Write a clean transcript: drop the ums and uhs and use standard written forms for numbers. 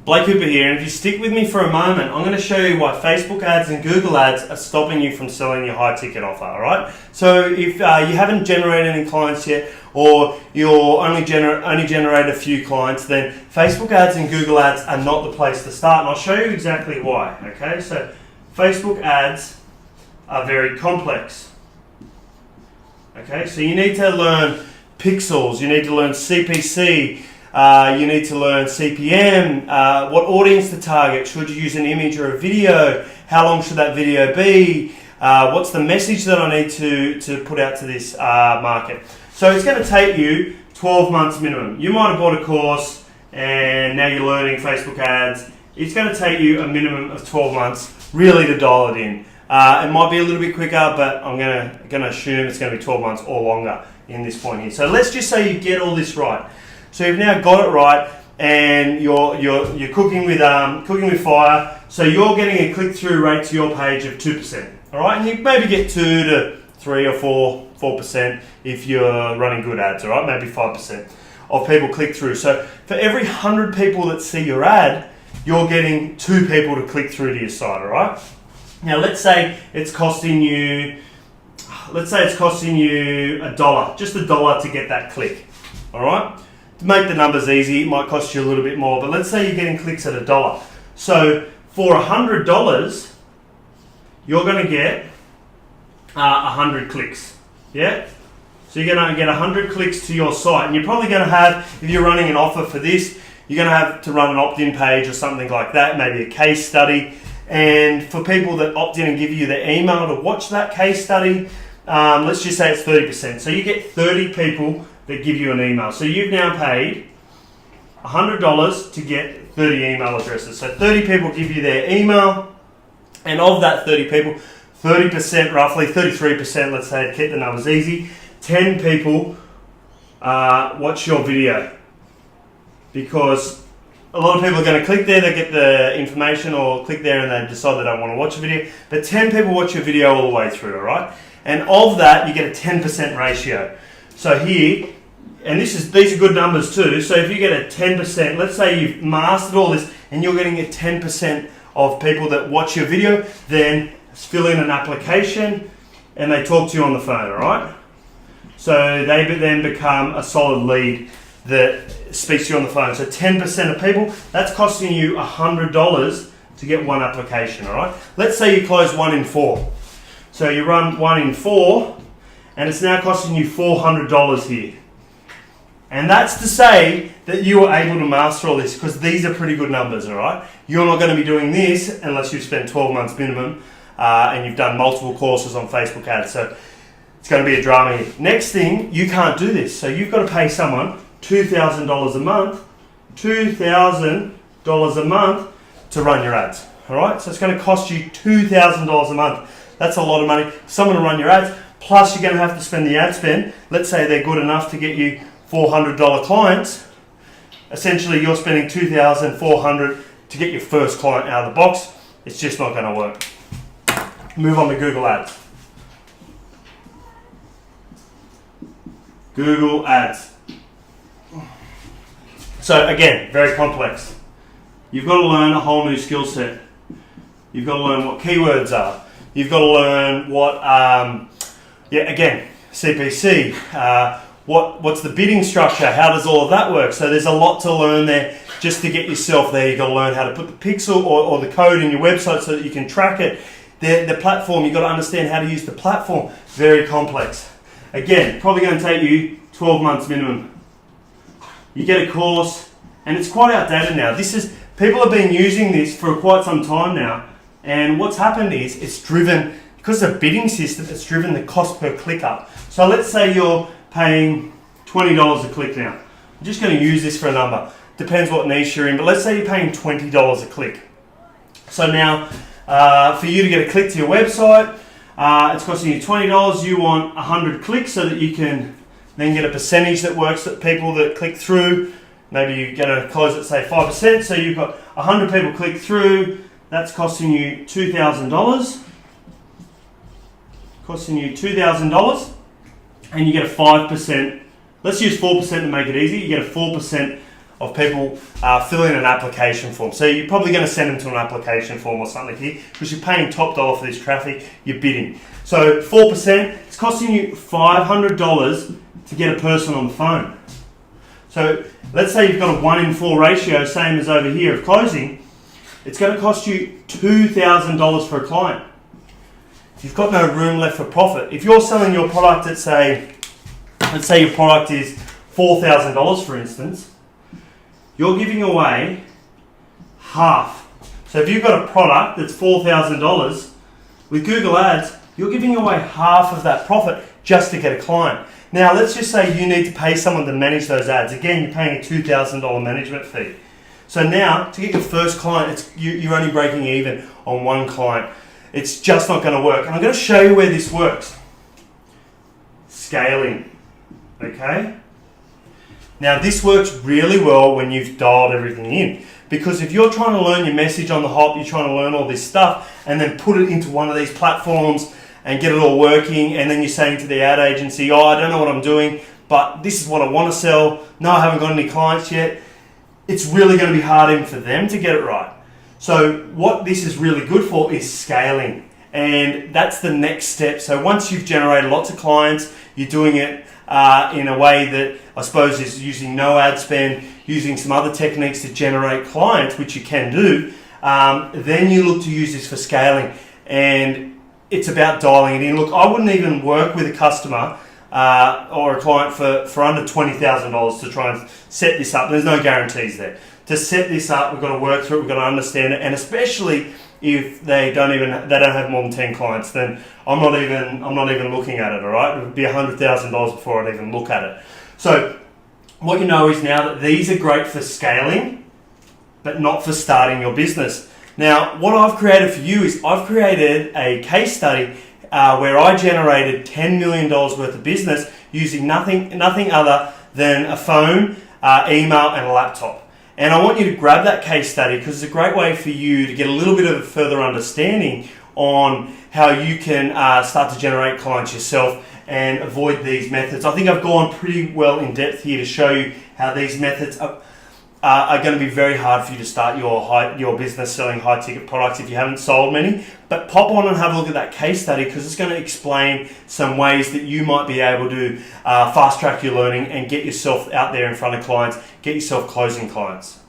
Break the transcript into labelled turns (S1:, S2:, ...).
S1: Blake Cooper here, and if you stick with me for a moment, I'm going to show you why Facebook ads and Google ads are stopping you from selling your high ticket offer, alright? So if you haven't generated any clients yet, or you're only generate a few clients, then Facebook ads and Google ads are not the place to start, and I'll show you exactly why, okay? So Facebook ads are very complex, okay? So you need to learn pixels, you need to learn CPC, you need to learn CPM, what audience to target, should you use an image or a video, how long should that video be, what's the message that I need to put out to this market. So it's going to take you 12 months minimum. You might have bought a course and now you're learning Facebook ads. It's going to take you a minimum of 12 months really to dial it in. It might be a little bit quicker, but I'm going to assume it's going to be 12 months or longer in this point here. So let's just say you get all this right. So you've now got it right, and you're cooking with fire. So you're getting a click-through rate to your page of 2%. All right, and you maybe get 2 to 3 or 4% if you're running good ads. All right, maybe 5% of people click through. So for every 100 people that see your ad, you're getting 2 people to click through to your site. All right. Now let's say it's costing you $1, just $1 to get that click. All right. To make the numbers easy, it might cost you a little bit more, but let's say you're getting clicks at $1. So for $100, you're going to get 100 clicks. Yeah? So you're going to get 100 clicks to your site, and you're probably going to have, if you're running an offer for this, you're going to have to run an opt-in page or something like that, maybe a case study. And for people that opt in and give you their email to watch that case study, let's just say it's 30%. So you get 30 people that give you an email. So you've now paid $100 to get 30 email addresses. So 30 people give you their email, and of that 30 people, 30% roughly, 33%, let's say, to keep the numbers easy, 10 people watch your video. Because a lot of people are going to click there, they get the information, or click there and they decide they don't want to watch a video, but 10 people watch your video all the way through, all right? And of that, you get a 10% ratio. So here, and these are good numbers too, so if you get a 10%, let's say you've mastered all this and you're getting a 10% of people that watch your video, then fill in an application and they talk to you on the phone, all right? So they then become a solid lead that speaks to you on the phone. So 10% of people, that's costing you $100 to get one application, all right? Let's say you close 1 in 4. So you run 1 in 4, and it's now costing you $400 here. And that's to say that you were able to master all this, because these are pretty good numbers, all right? You're not going to be doing this unless you've spent 12 months minimum and you've done multiple courses on Facebook ads. So it's going to be a drama here. Next thing, you can't do this. So you've got to pay someone $2,000 a month, $2,000 a month to run your ads, all right? So it's going to cost you $2,000 a month. That's a lot of money. Someone to run your ads, plus you're going to have to spend the ad spend. Let's say they're good enough to get you $400 clients. Essentially, you're spending $2,400 to get your first client out of the box. It's just not going to work. Move on to Google Ads. Google Ads. So again, very complex. You've got to learn a whole new skill set. You've got to learn what keywords are. You've got to learn what, again, CPC. What's the bidding structure? How does all of that work? So there's a lot to learn there just to get yourself there. You've got to learn how to put the pixel or the code in your website so that you can track it. The platform, you've got to understand how to use the platform. Very complex. Again, probably going to take you 12 months minimum. You get a course, and it's quite outdated now. People have been using this for quite some time now, and what's happened is it's driven, because of the bidding system, it's driven the cost per click up. So let's say you're paying $20 a click now. I'm just going to use this for a number. Depends what niche you're in, but let's say you're paying $20 a click. So now, for you to get a click to your website, it's costing you $20. You want 100 clicks so that you can then get a percentage that works that people that click through. Maybe you're going to close it, say 5%. So you've got 100 people click through. That's costing you $2,000. Costing you $2,000. And you get a 5%. Let's use 4% to make it easy. You get a 4% of people filling an application form. So you're probably going to send them to an application form or something here because you're paying top dollar for this traffic, you're bidding. So 4%, it's costing you $500 to get a person on the phone. So let's say you've got a 1 in 4 ratio, same as over here of closing. It's going to cost you $2,000 for a client. You've got no room left for profit. If you're selling your product at let's say your product is $4,000 for instance, you're giving away half. So if you've got a product that's $4,000, with Google Ads, you're giving away half of that profit just to get a client. Now let's just say you need to pay someone to manage those ads. Again, you're paying a $2,000 management fee. So now to get your first client, you're only breaking even on one client. It's just not going to work. And I'm going to show you where this works. Scaling. Okay? Now this works really well when you've dialed everything in. Because if you're trying to learn your message on the hop, you're trying to learn all this stuff and then put it into one of these platforms and get it all working, and then you're saying to the ad agency, oh, I don't know what I'm doing, but this is what I want to sell. No, I haven't got any clients yet. It's really going to be hard even for them to get it right. So what this is really good for is scaling, and that's the next step. So once you've generated lots of clients, you're doing it in a way that I suppose is using no ad spend, using some other techniques to generate clients, which you can do, then you look to use this for scaling, and it's about dialing it in. Look, I wouldn't even work with a customer or a client for under $20,000 to try and set this up. There's no guarantees there. To set this up, we've got to work through it, we've got to understand it, and especially if they don't have more than 10 clients, then I'm not even looking at it, all right? It would be $100,000 before I'd even look at it. So what you know is now that these are great for scaling, but not for starting your business. Now, what I've created for you is I've created a case study where I generated $10 million worth of business using nothing other than a phone, email, and a laptop. And I want you to grab that case study because it's a great way for you to get a little bit of a further understanding on how you can start to generate clients yourself and avoid these methods. I think I've gone pretty well in depth here to show you how these methods are going to be very hard for you to start your business selling high ticket products if you haven't sold many. But pop on and have a look at that case study because it's going to explain some ways that you might be able to fast track your learning and get yourself out there in front of clients, get yourself closing clients.